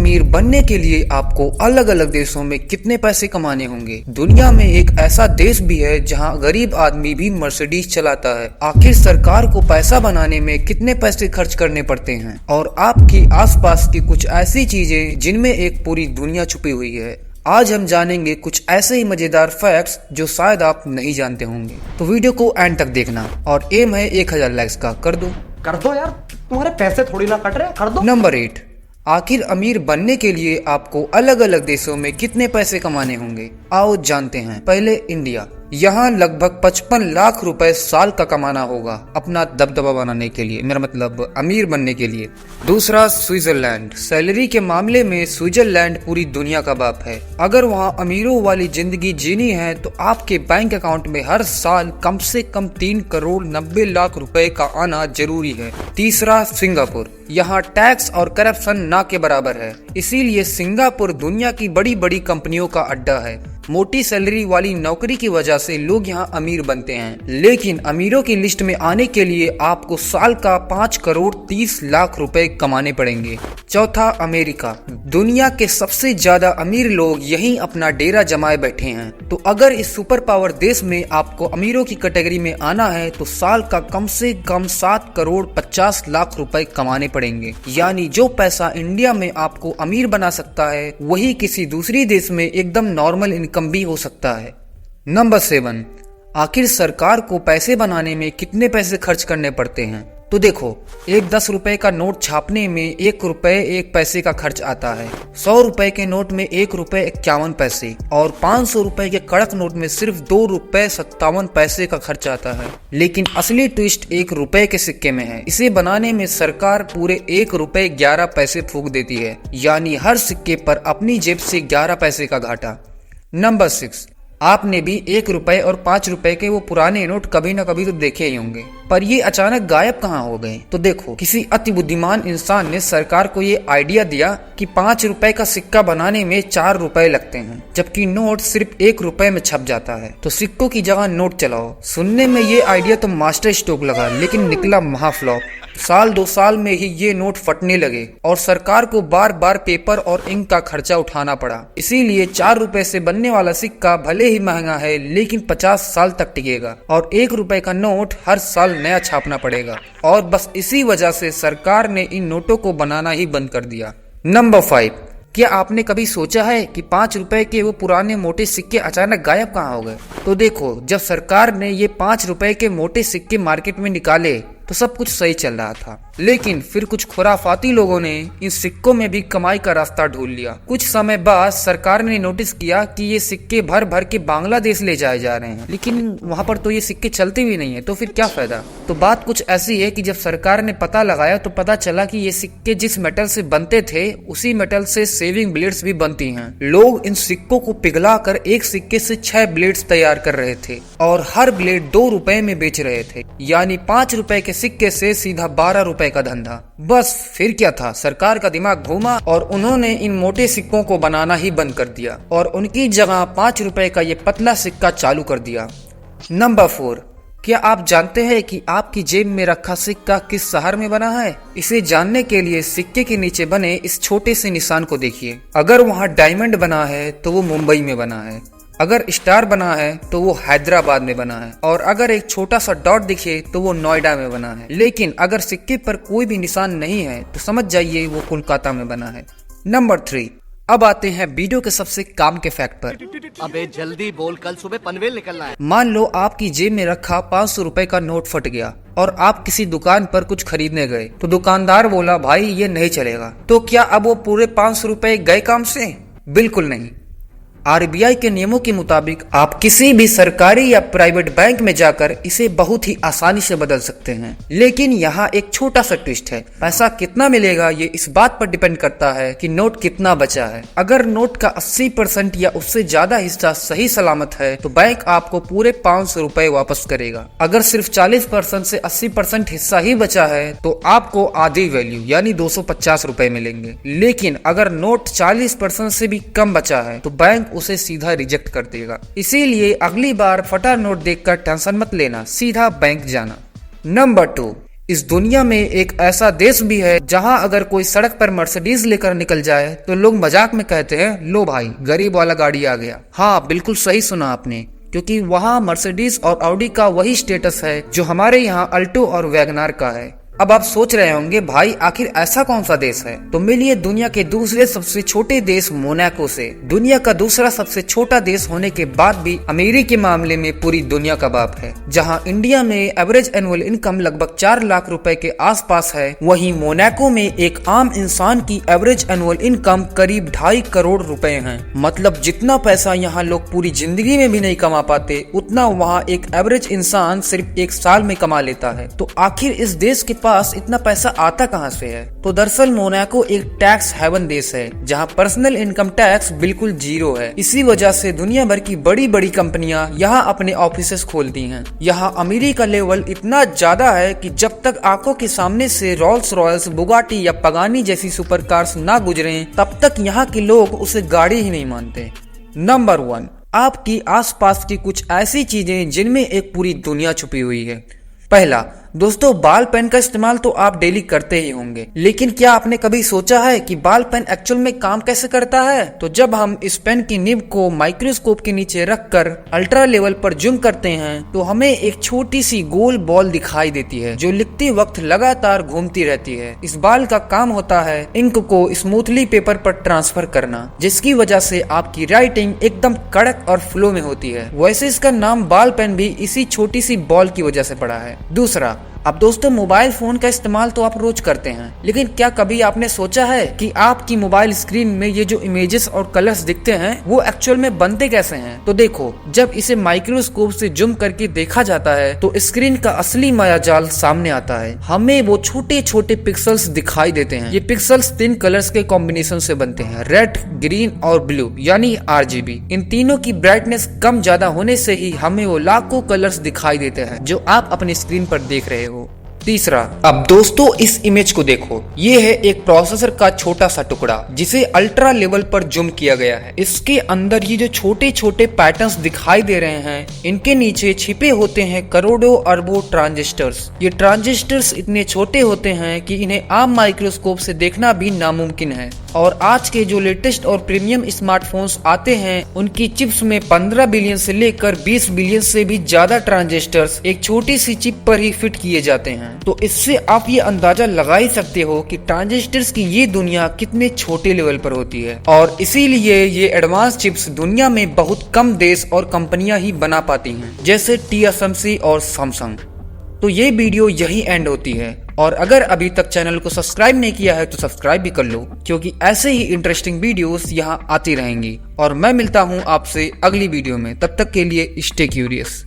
अमीर बनने के लिए आपको अलग अलग देशों में कितने पैसे कमाने होंगे। दुनिया में एक ऐसा देश भी है जहां गरीब आदमी भी मर्सिडीज चलाता है। आखिर सरकार को पैसा बनाने में कितने पैसे खर्च करने पड़ते हैं और आपकी आसपास की कुछ ऐसी चीजें जिनमें एक पूरी दुनिया छुपी हुई है। आज हम जानेंगे कुछ ऐसे ही मजेदार फैक्ट्स जो शायद आप नहीं जानते होंगे, तो वीडियो को एंड तक देखना और एम है 1000 लाइक्स का। कर दो यार, तुम्हारे पैसे थोड़ी ना कट रहे, कर दो। नंबर 8, आखिर अमीर बनने के लिए आपको अलग अलग देशों में कितने पैसे कमाने होंगे। आओ जानते हैं। पहले इंडिया, यहाँ लगभग 55 लाख रुपए साल का कमाना होगा अपना दबदबा बनाने के लिए, मेरा मतलब अमीर बनने के लिए। दूसरा स्विट्जरलैंड, सैलरी के मामले में स्विट्जरलैंड पूरी दुनिया का बाप है। अगर वहाँ अमीरों वाली जिंदगी जीनी है तो आपके बैंक अकाउंट में हर साल कम से कम 3 करोड़ 90 लाख रुपए का आना जरूरी है। तीसरा सिंगापुर, यहाँ टैक्स और करप्शन ना के बराबर है, इसीलिए सिंगापुर दुनिया की बड़ी बड़ी कंपनियों का अड्डा है। मोटी सैलरी वाली नौकरी की वजह से लोग यहाँ अमीर बनते हैं, लेकिन अमीरों की लिस्ट में आने के लिए आपको साल का 5 करोड़ 30 लाख रुपए कमाने पड़ेंगे। चौथा अमेरिका, दुनिया के सबसे ज्यादा अमीर लोग यहीं अपना डेरा जमाए बैठे हैं। तो अगर इस सुपर पावर देश में आपको अमीरों की कैटेगरी में आना है तो साल का कम से कम 7 करोड़ 50 लाख रुपए कमाने पड़ेंगे। यानी जो पैसा इंडिया में आपको अमीर बना सकता है वही किसी दूसरी देश में एकदम नॉर्मल इनकम भी हो सकता है। नंबर 7, आखिर सरकार को पैसे बनाने में कितने पैसे खर्च करने पड़ते हैं। तो देखो, एक 10 रुपए का नोट छापने में 1 रुपए 1 पैसे का खर्च आता है। 100 रुपए के नोट में 1 रुपए 51 पैसे और 500 रुपए के कड़क नोट में सिर्फ 2 रुपए 57 पैसे का खर्च आता है। लेकिन असली ट्विस्ट 1 रुपए के सिक्के में है। इसे बनाने में सरकार पूरे 1 रुपए 11 पैसे फूंक देती है, यानी हर सिक्के पर अपनी जेब से 11 पैसे का घाटा। नंबर 6, आपने भी 1 रुपए और 5 रुपए के वो पुराने नोट कभी न कभी तो देखे ही होंगे, पर ये अचानक गायब कहाँ हो गए। तो देखो, किसी अति बुद्धिमान इंसान ने सरकार को ये आइडिया दिया कि 5 रुपए का सिक्का बनाने में 4 रुपए लगते हैं, जबकि नोट सिर्फ 1 रुपए में छप जाता है, तो सिक्कों की जगह नोट चलाओ। सुनने में ये आइडिया तो मास्टर स्ट्रोक लगा, लेकिन निकला महाफ्लॉप। साल 2 साल में ही ये नोट फटने लगे और सरकार को बार बार पेपर और इंक का खर्चा उठाना पड़ा। इसीलिए 4 रुपए से बनने वाला सिक्का भले ही महंगा है लेकिन 50 साल तक टिकेगा और 1 रुपए का नोट हर साल नया छापना पड़ेगा। और बस इसी वजह से सरकार ने इन नोटों को बनाना ही बंद कर दिया। नंबर 5, क्या आपने कभी सोचा है कि 5 रुपए के वो पुराने मोटे सिक्के अचानक गायब कहाँ हो गए। तो देखो, जब सरकार ने ये 5 रुपए के मोटे सिक्के मार्केट में निकाले तो सब कुछ सही चल रहा था, लेकिन फिर कुछ खुराफाती लोगों ने इन सिक्कों में भी कमाई का रास्ता ढूंढ लिया। कुछ समय बाद सरकार ने नोटिस किया कि ये सिक्के भर भर के बांग्लादेश ले जाए जा रहे हैं, लेकिन वहाँ पर तो ये सिक्के चलते भी नहीं है, तो फिर क्या फायदा। तो बात कुछ ऐसी है कि जब सरकार ने पता लगाया तो पता चला कि ये सिक्के जिस मेटल से बनते थे उसी मेटल से सेविंग ब्लेड्स भी बनती हैं। लोग इन सिक्कों को पिघला कर एक सिक्के से 6 ब्लेड्स तैयार कर रहे थे और हर ब्लेड 2 रुपए में बेच रहे थे, यानी 5 रुपए के सिक्के से सीधा 12 रुपए का धंधा। बस फिर क्या था, सरकार का दिमाग घूमा और उन्होंने इन मोटे सिक्कों को बनाना ही बंद कर दिया और उनकी जगह 5 रुपए का ये पतला सिक्का चालू कर दिया। नंबर 4, क्या आप जानते हैं कि आपकी जेब में रखा सिक्का किस शहर में बना है। इसे जानने के लिए सिक्के के नीचे बने इस छोटे से निशान को देखिए। अगर वहाँ डायमंड बना है तो वो मुंबई में बना है, अगर स्टार बना है तो वो हैदराबाद में बना है, और अगर एक छोटा सा डॉट दिखे तो वो नोएडा में बना है। लेकिन अगर सिक्के पर कोई भी निशान नहीं है तो समझ जाइए वो कोलकाता में बना है। नंबर 3, अब आते हैं वीडियो के सबसे काम के फैक्ट पर। अबे जल्दी बोल, कल सुबह पनवेल निकलना है। मान लो आपकी जेब में रखा 500 रुपए का नोट फट गया और आप किसी दुकान पर कुछ खरीदने गए, तो दुकानदार बोला भाई ये नहीं चलेगा। तो क्या अब वो पूरे 500 रुपए गए काम से? बिल्कुल नहीं। आरबीआई के नियमों के मुताबिक आप किसी भी सरकारी या प्राइवेट बैंक में जाकर इसे बहुत ही आसानी से बदल सकते हैं, लेकिन यहाँ एक छोटा सा ट्विस्ट है। पैसा कितना मिलेगा ये इस बात पर डिपेंड करता है कि नोट कितना बचा है। अगर नोट का 80% या उससे ज्यादा हिस्सा सही सलामत है तो बैंक आपको पूरे 500 रुपए वापस करेगा। अगर सिर्फ 40% से 80% हिस्सा ही बचा है तो आपको आधी वैल्यू यानी 250 रुपए मिलेंगे। लेकिन अगर नोट 40% से भी कम बचा है तो बैंक उसे सीधा रिजेक्ट कर देगा। इसीलिए अगली बार फटा नोट देखकर टेंशन मत लेना, सीधा बैंक जाना। नंबर 2, इस दुनिया में एक ऐसा देश भी है जहां अगर कोई सड़क पर मर्सिडीज लेकर निकल जाए तो लोग मजाक में कहते हैं, लो भाई गरीब वाला गाड़ी आ गया। हाँ, बिल्कुल सही सुना आपने, क्योंकि वहां मर्सिडीज और ऑडी का वही स्टेटस है जो हमारे यहाँ अल्टो और वैगनार का है। अब आप सोच रहे होंगे भाई आखिर ऐसा कौन सा देश है, तो मिलिए दुनिया के दूसरे सबसे छोटे देश मोनाको से। दुनिया का दूसरा सबसे छोटा देश होने के बाद भी अमीरी के मामले में पूरी दुनिया का बाप है। जहां इंडिया में एवरेज एनुअल इनकम लगभग 4 लाख रुपए के आसपास है, वहीं मोनाको में एक आम इंसान की एवरेज एनुअल इनकम करीब 2.5 करोड़ रुपए है। मतलब जितना पैसा यहाँ लोग पूरी जिंदगी में भी नहीं कमा पाते, उतना वहाँ एक एवरेज इंसान सिर्फ 1 साल में कमा लेता है। तो आखिर इस देश के पास इतना पैसा आता कहां से है? तो दरअसल मोनाको एक टैक्स हेवन देश है जहां पर्सनल इनकम टैक्स बिल्कुल 0 है। इसी वजह से दुनिया भर की बड़ी बड़ी कंपनियां यहां अपने ऑफिसेस खोलती हैं। यहां अमीरी का लेवल इतना ज्यादा है कि जब तक आंखों के सामने से रोल्स रॉयल्स, बुगाटी या पगानी जैसी सुपर कार्स ना गुजरे तब तक यहाँ के लोग उसे गाड़ी ही नहीं मानते। नंबर 1, आपकी आसपास की कुछ ऐसी चीजें जिनमें एक पूरी दुनिया छुपी हुई है। पहला, दोस्तों बाल पेन का इस्तेमाल तो आप डेली करते ही होंगे, लेकिन क्या आपने कभी सोचा है कि बाल पेन एक्चुअल में काम कैसे करता है? तो जब हम इस पेन की निब को माइक्रोस्कोप के नीचे रखकर अल्ट्रा लेवल पर जूम करते हैं तो हमें एक छोटी सी गोल बॉल दिखाई देती है जो लिखते वक्त लगातार घूमती रहती है। इस बॉल का काम होता है इंक को स्मूथली पेपर पर ट्रांसफर करना, जिसकी वजह से आपकी राइटिंग एकदम कड़क और फ्लो में होती है। वैसे इसका नाम बाल पेन भी इसी छोटी सी बॉल की वजह से पड़ा है। दूसरा, अब दोस्तों मोबाइल फोन का इस्तेमाल तो आप रोज करते हैं, लेकिन क्या कभी आपने सोचा है कि आपकी मोबाइल स्क्रीन में ये जो इमेजेस और कलर्स दिखते हैं वो एक्चुअल में बनते कैसे हैं? तो देखो, जब इसे माइक्रोस्कोप से जूम करके देखा जाता है तो स्क्रीन का असली मायाजाल सामने आता है। हमें वो छोटे छोटे पिक्सल्स दिखाई देते हैं। ये पिक्सल्स 3 कलर्स के कॉम्बिनेशन से बनते हैं, रेड, ग्रीन और ब्लू, यानी RGB। इन तीनों की ब्राइटनेस कम ज्यादा होने से ही हमें वो लाखों कलर्स दिखाई देते हैं जो आप अपनी स्क्रीन पर देख रहे हो। तीसरा, अब दोस्तों इस इमेज को देखो, ये है एक प्रोसेसर का छोटा सा टुकड़ा जिसे अल्ट्रा लेवल पर जूम किया गया है। इसके अंदर ये जो छोटे छोटे पैटर्न्स दिखाई दे रहे हैं, इनके नीचे छिपे होते हैं करोड़ों अरबों ट्रांजिस्टर्स। ये ट्रांजिस्टर्स इतने छोटे होते हैं कि इन्हें आम माइक्रोस्कोप से देखना भी नामुमकिन है। और आज के जो लेटेस्ट और प्रीमियम स्मार्टफोन्स आते हैं उनकी चिप्स में 15 बिलियन से लेकर 20 बिलियन से भी ज्यादा ट्रांजिस्टर्स एक छोटी सी चिप पर ही फिट किए जाते हैं। तो इससे आप ये अंदाजा लगा ही सकते हो कि ट्रांजिस्टर्स की ये दुनिया कितने छोटे लेवल पर होती है, और इसीलिए ये एडवांस चिप्स दुनिया में बहुत कम देश और कंपनियां ही बना पाती हैं, जैसे TSMC और सैमसंग। तो ये वीडियो यही एंड होती है, और अगर अभी तक चैनल को सब्सक्राइब नहीं किया है तो सब्सक्राइब भी कर लो, क्योंकि ऐसे ही इंटरेस्टिंग वीडियोस यहाँ आती रहेंगी। और मैं मिलता हूँ आपसे अगली वीडियो में, तब तक के लिए स्टे क्यूरियस।